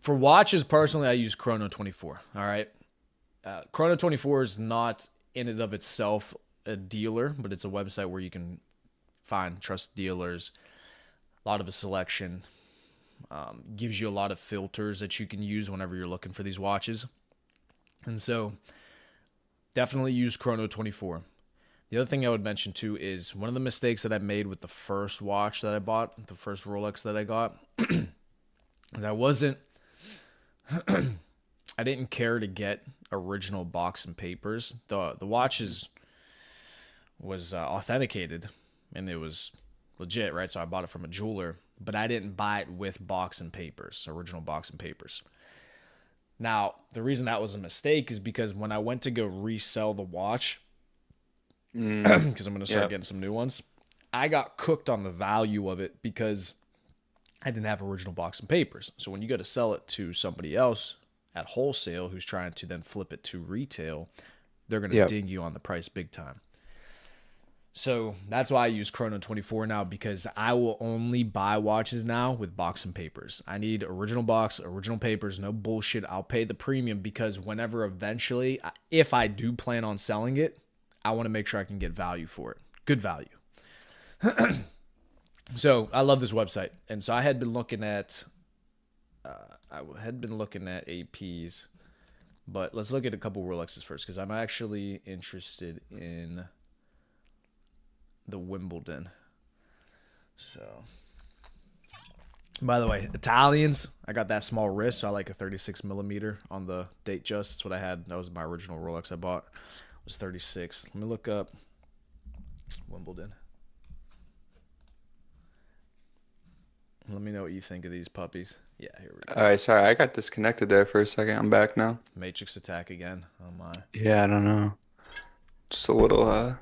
For watches, personally, I use Chrono 24. All right. Chrono 24 is not in and of itself a dealer, but it's a website where you can find trusted dealers, a lot of a selection, gives you a lot of filters that you can use whenever you're looking for these watches. And so definitely use Chrono 24. The other thing I would mention too is one of the mistakes that I made with the first watch that I bought, the first Rolex that I got, is I didn't care to get original box and papers. The watch was authenticated and it was legit, right? So I bought it from a jeweler, but I didn't buy it with box and papers, original box and papers. Now, the reason that was a mistake is because when I went to go resell the watch, because I'm going to start getting some new ones, I got cooked on the value of it because I didn't have original box and papers. So when you go to sell it to somebody else at wholesale who's trying to then flip it to retail, they're going to ding you on the price big time. So that's why I use Chrono 24 now, because I will only buy watches now with box and papers. I need original box, original papers, no bullshit. I'll pay the premium because whenever eventually, if I do plan on selling it, I want to make sure I can get value for it. Good value. So I love this website. And so I had been looking at APs, but let's look at a couple Rolexes first because I'm actually interested in the Wimbledon. So, by the way, Italians, I got that small wrist, so I like a 36 millimeter on the Datejust. That's what I had. That was my original Rolex I bought. It was 36. Let me look up Wimbledon. Let me know what you think of these puppies. Yeah, here we go. All right, sorry, I got disconnected there for a second. I'm back now. Matrix attack again. Oh my. Yeah, I don't know. Just a little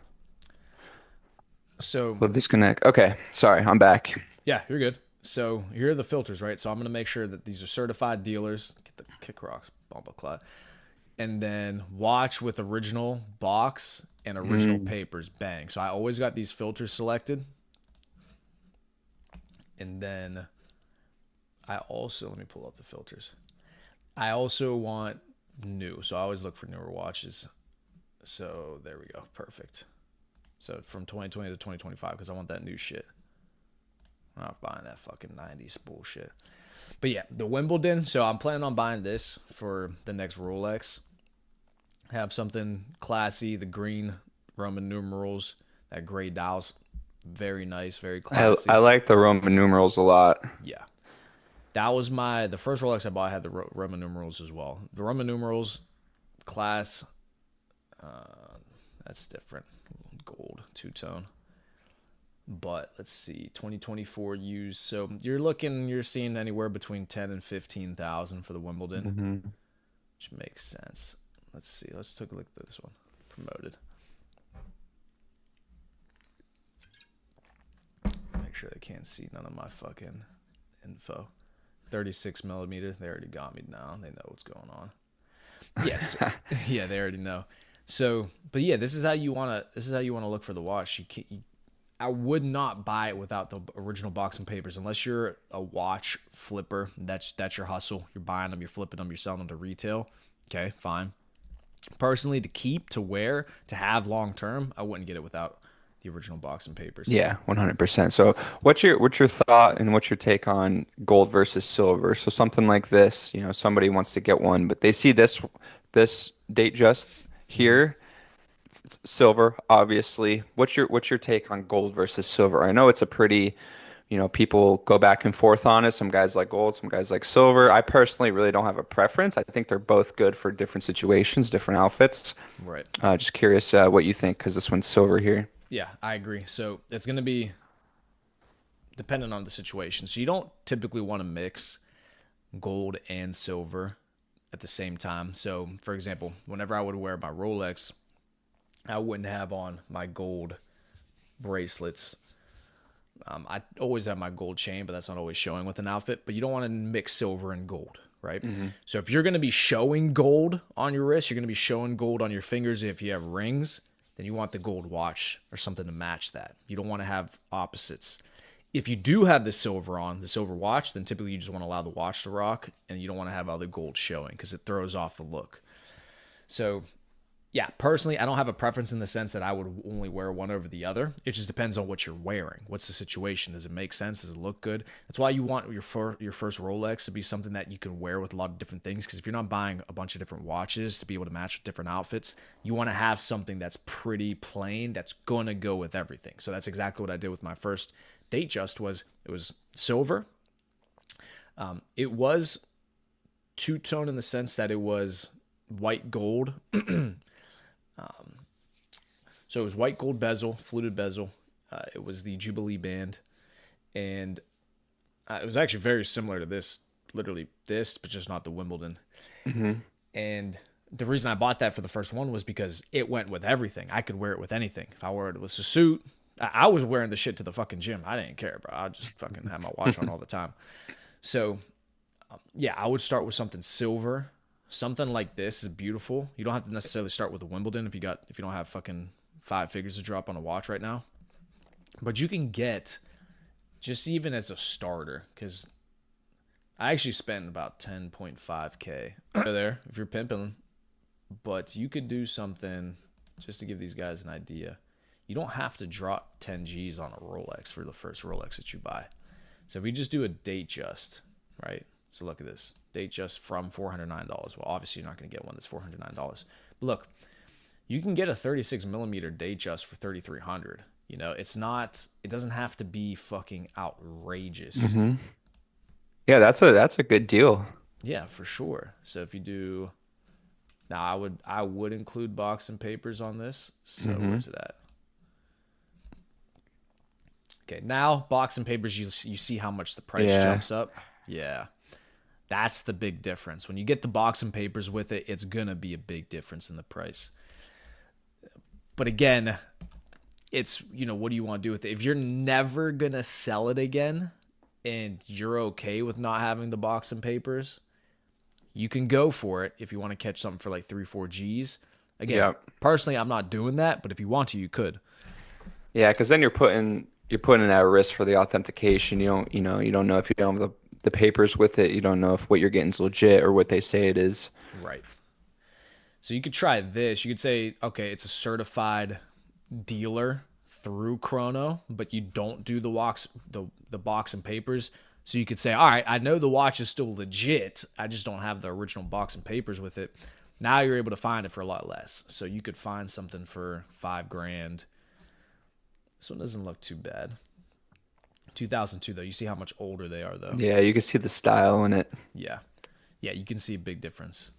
So, little disconnect. Okay, sorry, I'm back. yeah, you're good. So, here are the filters, right? So, I'm going to make sure that these are certified dealers. Get the kick rocks, bomba clot. And then watch with original box and original Mm. papers. Bang. So, I always got these filters selected. And then I also, let me pull up the filters. I also want new. So, I always look for newer watches. So, there we go. Perfect. So from 2020 to 2025 because I want that new shit. I'm not buying that fucking 90s bullshit. But yeah, the Wimbledon. So I'm planning on buying this for the next Rolex. Have something classy. The green Roman numerals. That gray dial's very nice, very I classy. like the Roman numerals a lot. Yeah. That was the first Rolex I bought had the Roman numerals as well. The Roman numerals class, that's different. Gold, two-tone. But let's see, 2024 used. So you're seeing anywhere between 10 and 15,000 for the Wimbledon, Hmm. which makes sense. Let's see. Let's take a look at this one. Promoted. Make sure they can't see none of my fucking info. 36 millimeter. They already got me now. They know what's going on. Yes. Yeah, they already know. So, but yeah, this is how you want to. This is how you want to look for the watch. I would not buy it without the original box and papers unless you're a watch flipper. That's your hustle. You're buying them, you're flipping them, you're selling them to retail. Okay, fine. Personally, to keep, to wear, to have long term, I wouldn't get it without the original box and papers. Yeah, 100%. So, what's your thought and what's your take on gold versus silver? So something like this, somebody wants to get one, but they see this date just Mm-hmm. here, silver, obviously. What's your take on gold versus silver? I know it's a pretty, people go back and forth on it. Some guys like gold, some guys like silver. I personally really don't have a preference. I think they're both good for different situations, different outfits. Right. Just curious what you think, because this one's silver here. Yeah, I agree. So it's going to be dependent on the situation. So you don't typically want to mix gold and silver at the same time. So, for example, whenever I would wear my Rolex, I wouldn't have on my gold bracelets. I always have my gold chain, but that's not always showing with an outfit. But you don't want to mix silver and gold, right? Hmm. So if you're going to be showing gold on your wrist, you're going to be showing gold on your fingers. If you have rings, then you want the gold watch or something to match that. You don't want to have opposites. If you do have the silver on, the silver watch, then typically you just want to allow the watch to rock and you don't want to have other gold showing because it throws off the look. So, yeah, personally, I don't have a preference in the sense that I would only wear one over the other. It just depends on what you're wearing. What's the situation? Does it make sense? Does it look good? That's why you want your first Rolex to be something that you can wear with a lot of different things. Because if you're not buying a bunch of different watches to be able to match with different outfits, you want to have something that's pretty plain that's going to go with everything. So that's exactly what I did with my first Datejust. It was silver. It was two-tone in the sense that it was white gold. So it was white gold bezel, fluted bezel. It was the Jubilee band, and it was actually very similar to this, literally this, but just not the Wimbledon. Hmm. And the reason I bought that for the first one was because it went with everything. I could wear it with anything. If I wore it with a suit, I was wearing the shit to the fucking gym. I didn't care, bro. I just fucking had my watch on all the time. So, yeah, I would start with something silver. Something like this is beautiful. You don't have to necessarily start with a Wimbledon if you don't have fucking 5 figures to drop on a watch right now. But you can get just even as a starter, because I actually spent about 10.5K there if you're pimping. But you could do something just to give these guys an idea. You don't have to drop 10 G's on a Rolex for the first Rolex that you buy. So if we just do a Datejust, right? So look at this. Datejust from $409. Well, obviously you're not going to get one that's $409. But look, you can get a 36 millimeter Datejust for $3,300. You know, it doesn't have to be fucking outrageous. Hmm. Yeah, that's a good deal. Yeah, for sure. So if you do, now I would include box and papers on this. So Hmm. where's it at? Okay, now box and papers, you see how much the price Yeah. jumps up. Yeah. That's the big difference. When you get the box and papers with it, it's going to be a big difference in the price. But again, it's, what do you want to do with it? If you're never going to sell it again and you're okay with not having the box and papers, you can go for it if you want to catch something for like 3-4 G's. Again, Yeah. personally, I'm not doing that, but if you want to, you could. Yeah, because then you're putting it at risk for the authentication. You don't know if you don't have the papers with it. You don't know if what you're getting is legit or what they say it is. Right. So you could try this. You could say, okay, it's a certified dealer through Chrono, but you don't do the box and papers. So you could say, all right, I know the watch is still legit. I just don't have the original box and papers with it. Now you're able to find it for a lot less. So you could find something for $5,000. This one doesn't look too bad. 2002 though. You see how much older they are though. Yeah, you can see the style in it. Yeah. Yeah, you can see a big difference.